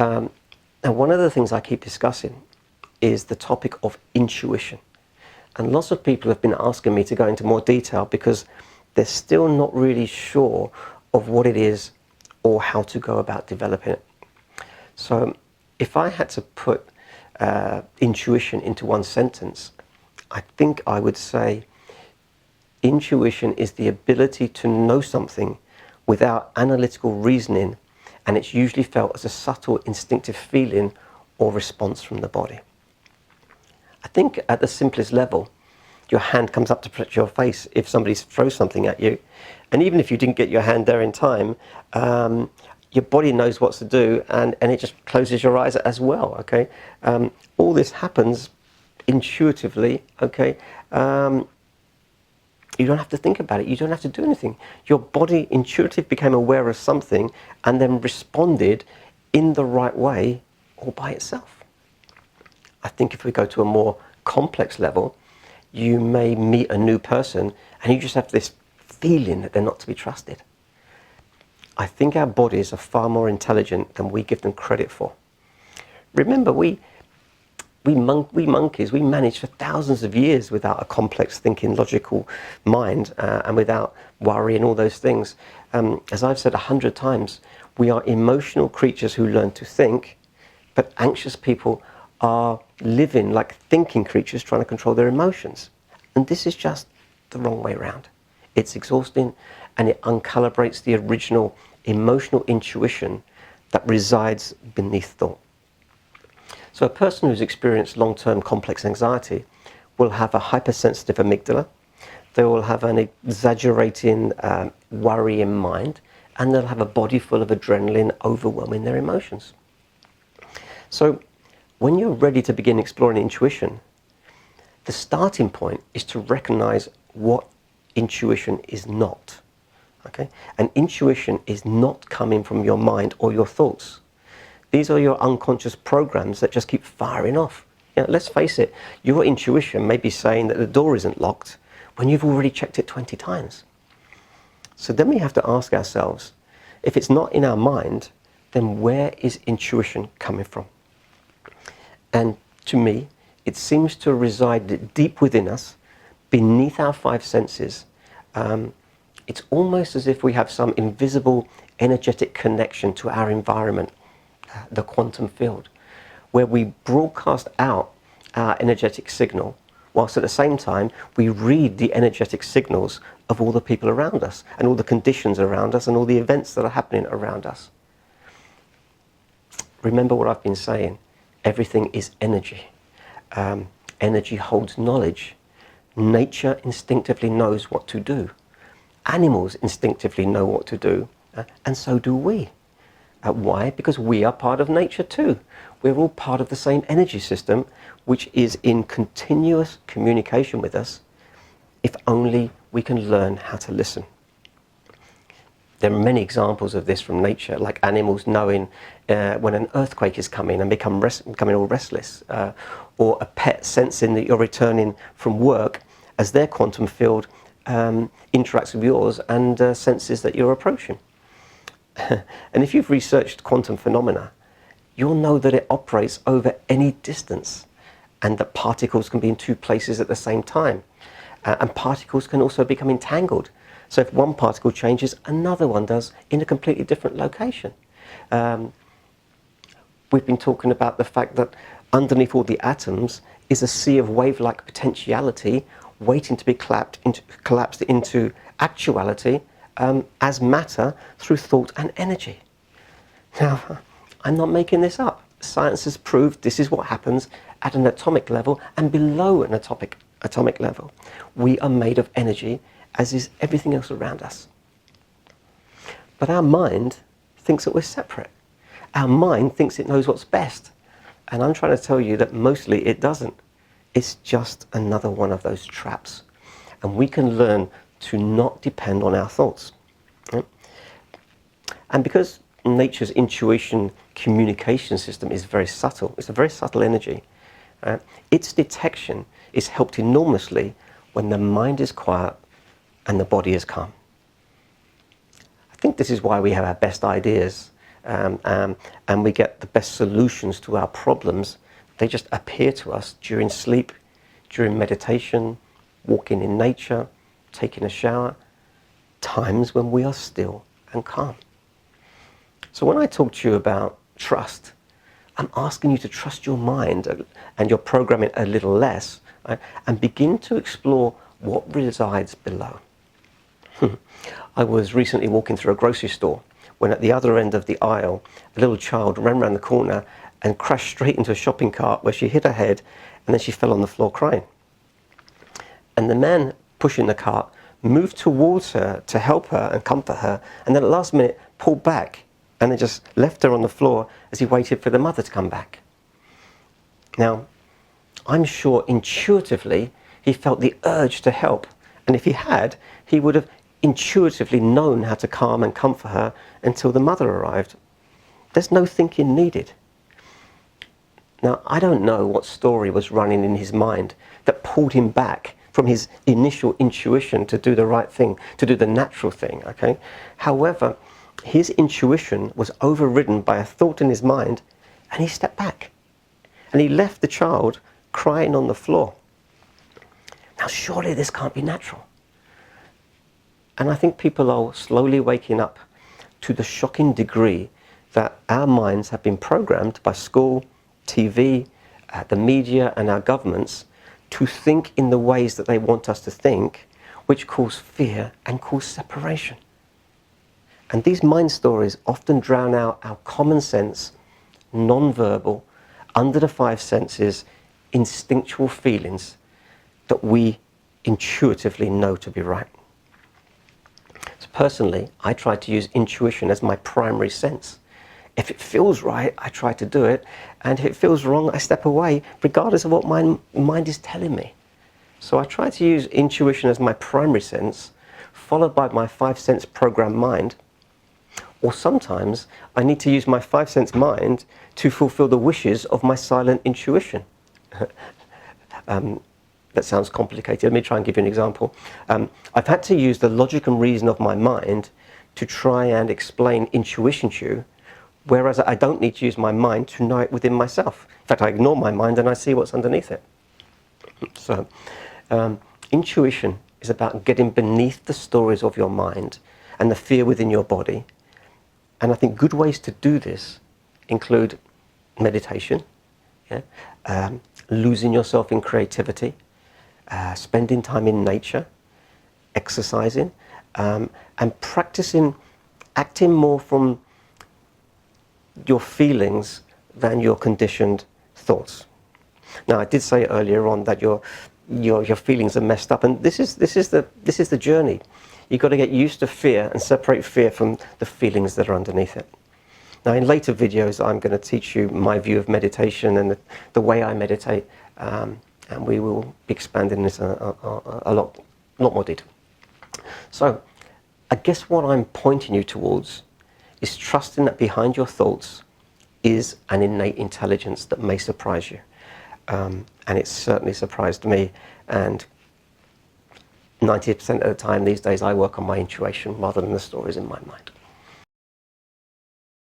And one of the things I keep discussing is the topic of intuition. And lots of people have been asking me to go into more detail because they're still not really sure of what it is or how to go about developing it. So if I had to put intuition into one sentence, I think I would say intuition is the ability to know something without analytical reasoning, and it's usually felt as a subtle instinctive feeling or response from the body. I think at the simplest level, your hand comes up to protect your face if somebody throws something at you, and even if you didn't get your hand there in time, your body knows what to do, and it just closes your eyes as well, okay? All this happens intuitively, okay? You don't have to think about it. You don't have to do anything. Your body intuitively became aware of something and then responded in the right way all by itself. I think if we go to a more complex level, you may meet a new person and you just have this feeling that they're not to be trusted. I think our bodies are far more intelligent than we give them credit for. Remember, we monkeys, we managed for thousands of years without a complex thinking, logical mind, and without worry and all those things. As I've said 100 times, we are emotional creatures who learn to think, but anxious people are living like thinking creatures trying to control their emotions. And this is just the wrong way around. It's exhausting, and it uncalibrates the original emotional intuition that resides beneath thought. So a person who's experienced long-term complex anxiety will have a hypersensitive amygdala, they will have an exaggerating worrying mind, and they'll have a body full of adrenaline overwhelming their emotions. So when you're ready to begin exploring intuition, the starting point is to recognize what intuition is not. Okay? And intuition is not coming from your mind or your thoughts. These are your unconscious programs that just keep firing off. You know, let's face it, your intuition may be saying that the door isn't locked when you've already checked it 20 times. So then we have to ask ourselves, if it's not in our mind, then where is intuition coming from? And to me, it seems to reside deep within us, beneath our five senses. It's almost as if we have some invisible energetic connection to our environment, the quantum field, where we broadcast out our energetic signal, whilst at the same time we read the energetic signals of all the people around us, and all the conditions around us, and all the events that are happening around us. Remember what I've been saying, everything is energy. Energy holds knowledge. Nature instinctively knows what to do. Animals instinctively know what to do, and so do we. Why? Because we are part of nature too. We're all part of the same energy system, which is in continuous communication with us, if only we can learn how to listen. There are many examples of this from nature, like animals knowing when an earthquake is coming and becoming all restless, or a pet sensing that you're returning from work as their quantum field interacts with yours and senses that you're approaching. And if you've researched quantum phenomena, you'll know that it operates over any distance, and that particles can be in two places at the same time. And particles can also become entangled. So if one particle changes, another one does in a completely different location. We've been talking about the fact that underneath all the atoms is a sea of wave-like potentiality waiting to be collapsed into actuality as matter through thought and energy. Now, I'm not making this up. Science has proved this is what happens at an atomic level and below an atomic level. We are made of energy, as is everything else around us. But our mind thinks that we're separate. Our mind thinks it knows what's best. And I'm trying to tell you that mostly it doesn't. It's just another one of those traps. And we can learn to not depend on our thoughts. Right? And because nature's intuition communication system is very subtle, it's a very subtle energy, its detection is helped enormously when the mind is quiet and the body is calm. I think this is why we have our best ideas and we get the best solutions to our problems. They just appear to us during sleep, during meditation, walking in nature, taking a shower, times when we are still and calm. So when I talk to you about trust, I'm asking you to trust your mind and your programming a little less, right, and begin to explore what resides below. I was recently walking through a grocery store when at the other end of the aisle, a little child ran around the corner and crashed straight into a shopping cart where she hit her head and then she fell on the floor crying. And the man pushing the cart moved towards her to help her and comfort her, and then at the last minute pulled back and then just left her on the floor as he waited for the mother to come back. Now, I'm sure intuitively he felt the urge to help, and if he had, he would have intuitively known how to calm and comfort her until the mother arrived. There's no thinking needed. Now, I don't know what story was running in his mind that pulled him back from his initial intuition to do the right thing, to do the natural thing, okay? However, his intuition was overridden by a thought in his mind, and he stepped back. And he left the child crying on the floor. Now, surely this can't be natural. And I think people are slowly waking up to the shocking degree that our minds have been programmed by school, TV, the media and our governments to think in the ways that they want us to think, which cause fear and cause separation. And these mind stories often drown out our common sense, non-verbal, under the five senses, instinctual feelings that we intuitively know to be right. So personally, I try to use intuition as my primary sense. If it feels right, I try to do it, and if it feels wrong, I step away, regardless of what my mind is telling me. So I try to use intuition as my primary sense, followed by my five-sense programmed mind, or sometimes I need to use my five-sense mind to fulfill the wishes of my silent intuition. That sounds complicated. Let me try and give you an example. I've had to use the logic and reason of my mind to try and explain intuition to you, whereas I don't need to use my mind to know it within myself. In fact, I ignore my mind and I see what's underneath it. So, intuition is about getting beneath the stories of your mind and the fear within your body. And I think good ways to do this include meditation, losing yourself in creativity, spending time in nature, exercising, and practicing acting more from your feelings than your conditioned thoughts. Now, I did say earlier on that your feelings are messed up, and this is the journey. You've got to get used to fear and separate fear from the feelings that are underneath it. Now, in later videos, I'm going to teach you my view of meditation and the way I meditate, and we will be expanding this a lot more detail. So, I guess what I'm pointing you towards is trusting that behind your thoughts is an innate intelligence that may surprise you. And it certainly surprised me, and 90% of the time these days I work on my intuition rather than the stories in my mind.